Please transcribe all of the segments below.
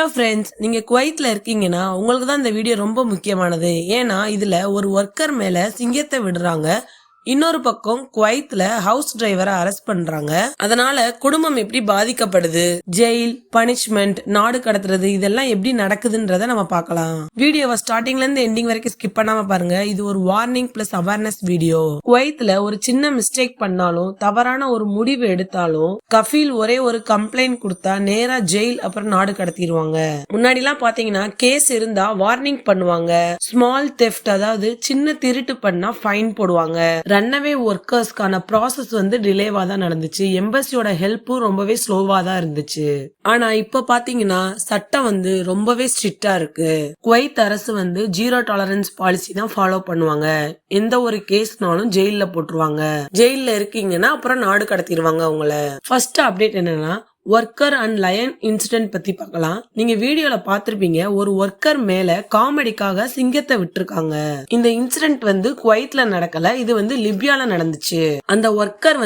Hello friends, நீங்க குவைத்ல இருக்கீங்கன்னா உங்களுக்கு தான் இந்த வீடியோ ரொம்ப முக்கியமானது. ஏன்னா இதுல ஒரு ஒர்க்கர் மேல சிங்கத்தை விடுறாங்க. இன்னொரு பக்கம் குவைத்ல ஹவுஸ் டிரைவரை அரெஸ்ட் பண்றாங்க. அதனால குடும்பம் எப்படி பாதிக்கப்படுது, ஜெயில், பனிஷ்மெண்ட், நாடு கடத்துறது இதெல்லாம் எப்படி நடக்குதுன்றத நம்ம பார்க்கலாம். வீடியோவை ஸ்டார்டிங்ல இருந்து எண்டிங் வரைக்கும் ஸ்கிப் பண்ணாம பாருங்க. இது ஒரு வார்னிங் பிளஸ் அவேர்னஸ் வீடியோ. குவைத்ல ஒரு சின்ன மிஸ்டேக் பண்ணாலும், தவறான ஒரு முடிவு எடுத்தாலும், கஃபீல் ஒரே ஒரு கம்ப்ளைண்ட் கொடுத்தா நேரா ஜெயில் அப்புறம் நாடு கடத்திடுவாங்க. முன்னாடி எல்லாம் பாத்தீங்கன்னா கேஸ் இருந்தா வார்னிங் பண்ணுவாங்க. ஸ்மால் தெஃப்ட், அதாவது சின்ன திருட்டு பண்ணா ஃபைன் போடுவாங்க. ரன்னவே ஒர்க்கர்ஸ்க்கான ப்ராசஸ் டிலேவா தான் நடந்துச்சு. எம்பசியோட ஹெல்ப்பும் ரொம்பவே ஸ்லோவா தான் இருந்துச்சு. ஆனா இப்ப பாத்தீங்கன்னா சட்டம் ரொம்பவே ஸ்ட்ரிக்டா இருக்கு. குவைத் அரசு ஜீரோ டாலரன்ஸ் பாலிசி தான் ஃபாலோ பண்ணுவாங்க. எந்த ஒரு கேஸ்னாலும் ஜெயில போட்டுருவாங்க. ஜெயில இருக்கீங்கன்னா அப்புறம் நாடு கடத்திடுவாங்க உங்களை. ஃபர்ஸ்ட் அப்டேட் என்னன்னா, ஒர்க்கர் அண்ட் லயன் இன்சிடென்ட் பத்தி பார்க்கலாம். நீங்க வீடியோல பாத்திருப்பீங்க, ஒரு ஒர்க்கர் மேல காமெடிக்காக சிங்கத்தை விட்டுருக்காங்க. இந்த இன்சிடென்ட் குவைத்ல நடக்கல, இது லிபியால நடந்துச்சு. அந்த ஒர்க்கர்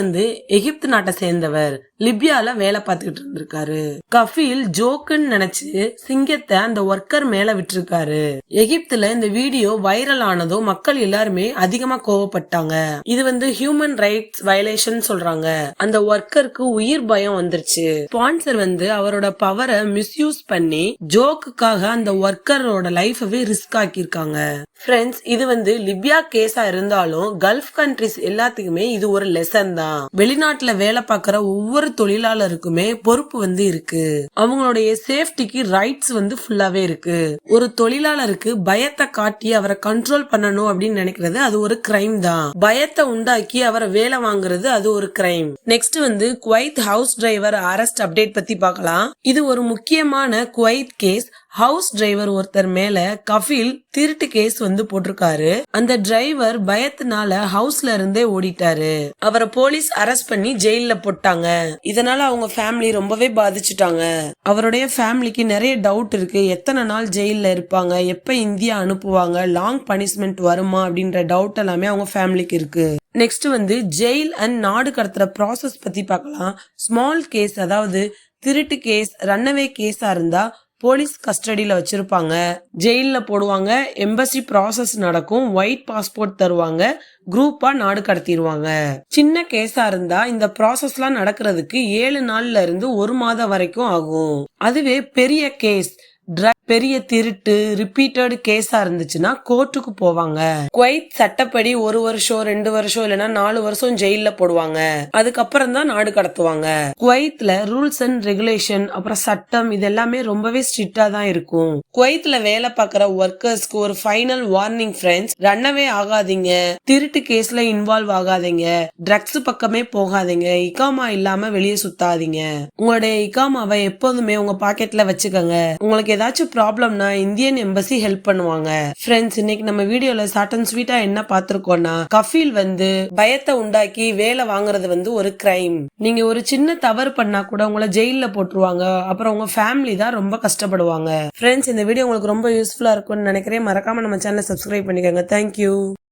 எகிப்து நாட்டை சேர்ந்தவர். லிபியால வேலை பார்த்துக்கிட்டு இருந்திருக்காரு. கஃபீல் ஜோக்குன்னு நினைச்சு சிங்கத்தை அந்த ஒர்க்கர் மேல விட்டுருக்காரு. எகிப்துல இந்த வீடியோ வைரல் ஆனதும் மக்கள் எல்லாருமே அதிகமா கோவப்பட்டாங்க. இது ஹியூமன் ரைட்ஸ் வயலேஷன் சொல்றாங்க. அந்த ஒர்க்கருக்கு உயிர் பயம் வந்துருச்சு. ஸ்பான்சர் அவரோட பவரை மிஸ்யூஸ் பண்ணி ஜோக்குக்காக அந்த ஒர்க்கரோட லைஃபவே ரிஸ்க் ஆக்கியிருக்காங்க. ஃப்ரெண்ட்ஸ், இது லிபியா கேஸா இருந்தாலும் கல்ஃப் கண்ட்ரிஸ் எல்லாத்துக்குமே இது ஒரு லெசன் தான். வெளிநாட்டுல வேலை பார்க்கற ஒவ்வொரு தொழிலாளருக்குமே பொறுப்பு இருக்கு. அவங்களுடைய சேஃப்டிக்கு ரைட்ஸ் ஃபுல்லாவே இருக்கு. ஒரு தொழிலாளருக்கு பயத்தை காட்டி அவரை கண்ட்ரோல் பண்ணணும் அப்படின்னு நினைக்கிறது அது ஒரு கிரைம் தான். பயத்தை உண்டாக்கி அவரை வேலை வாங்குறது அது ஒரு crime. Next Kuwait house driver arrest update பத்தி பார்க்கலாம். இது ஒரு முக்கியமான குவைத் கேஸ். ஹவுஸ் டிரைவர் ஒருத்தர் மேல கஃபீல் திருட்டு கேஸ் போட்டிருக்காரு. அந்த டிரைவர் பயத்தினால ஹவுஸ்ல இருந்தே ஓடிட்டாரு. அவரை போலீஸ் அரெஸ்ட் பண்ணி ஜெயில போட்டாங்க. இதனால அவங்க ஃபேமிலி ரொம்பவே பாதிச்சுட்டாங்க. அவருடைய ஃபேமிலிக்கு நிறைய டவுட் இருக்கு. எத்தனை நாள் ஜெயில இருப்பாங்க, எப்ப இந்தியா அனுப்புவாங்க, லாங் பனிஷ்மெண்ட் வருமா அப்படின்ற டவுட் எல்லாமே அவங்க ஃபேமிலிக்கு இருக்கு. நெக்ஸ்ட் ஜெயில் அண்ட் நாடு கடத்துற ப்ராசஸ் பத்தி பார்க்கலாம். ஸ்மால் கேஸ், அதாவது திருட்டு கேஸ், ரன்னவே கேஸா இருந்தா போலீஸ் கஸ்டடியில வச்சிருப்பாங்க, ஜெயில போடுவாங்க. எம்பசி ப்ராசஸ் நடக்கும், ஒயிட் பாஸ்போர்ட் தருவாங்க, குரூப்பா நாடு கடத்திடுவாங்க. சின்ன கேஸா இருந்தா இந்த ப்ராசஸ் எல்லாம் நடக்கிறதுக்கு 7 நாள்ல இருந்து 1 மாதம் வரைக்கும் ஆகும். அதுவே பெரிய கேஸ், பெரிய திருட்டு, ரிப்பீட்டட் கேஸா இருந்துச்சுன்னா கோர்ட்டுக்கு போவாங்க. குவைத் சட்டப்படி 1 வருஷம், 2 வருஷம், இல்லைன்னா 4 வருஷம் ஜெயில போடுவாங்க. அதுக்கப்புறம் தான் நாடு கடத்துவாங்க. குவைத்ல ரூல்ஸ் அண்ட் ரெகுலேஷன், அப்புறம் சட்டம், இது எல்லாமே ரொம்பவே ஸ்ட்ரிக்டா தான் இருக்கும். குவைத்ல வேலை பார்க்கற ஒர்க்கர்ஸ்க்கு ஒரு ஃபைனல் வார்னிங் ஃப்ரெண்ட்ஸ், ரன்னவே ஆகாதீங்க, திருட்டு கேஸ்ல இன்வால்வ் ஆகாதீங்க, ட்ரக்ஸ் பக்கமே போகாதீங்க, இகாமா இல்லாம வெளியே சுத்தாதீங்க. உங்களுடைய இகாமாவை எப்போதுமே உங்க பாக்கெட்ல வச்சுக்கோங்க. உங்களுக்கு ஏதாச்சும் ப்ராப்ளம்னா இந்தியன் எம்பசி ஹெல்ப் பண்ணுவாங்க. ஃப்ரெண்ட்ஸ், இன்னைக்கு நம்ம வீடியோல ஷார்ட் அண்ட் ஸ்வீட்டா என்ன பார்த்திருக்கோம்னா, கஃபீல் பயத்தை உண்டாக்கி வேலை வாங்குறது ஒரு கிரைம். நீங்க ஒரு சின்ன தவறு பண்ணா கூட உங்களை ஜெயில போட்டுருவாங்க. அப்புறம் உங்க ஃபேமிலி தான் ரொம்ப கஷ்டப்படுவாங்க. ஃப்ரெண்ட்ஸ், இந்த வீடியோ உங்களுக்கு ரொம்ப யூஸ்ஃபுல்லா இருக்கும்னு நினைக்கிறேன். மறக்காம நம்ம சேனலை சப்ஸ்கிரைப் பண்ணிக்கோங்க. தேங்க்யூ.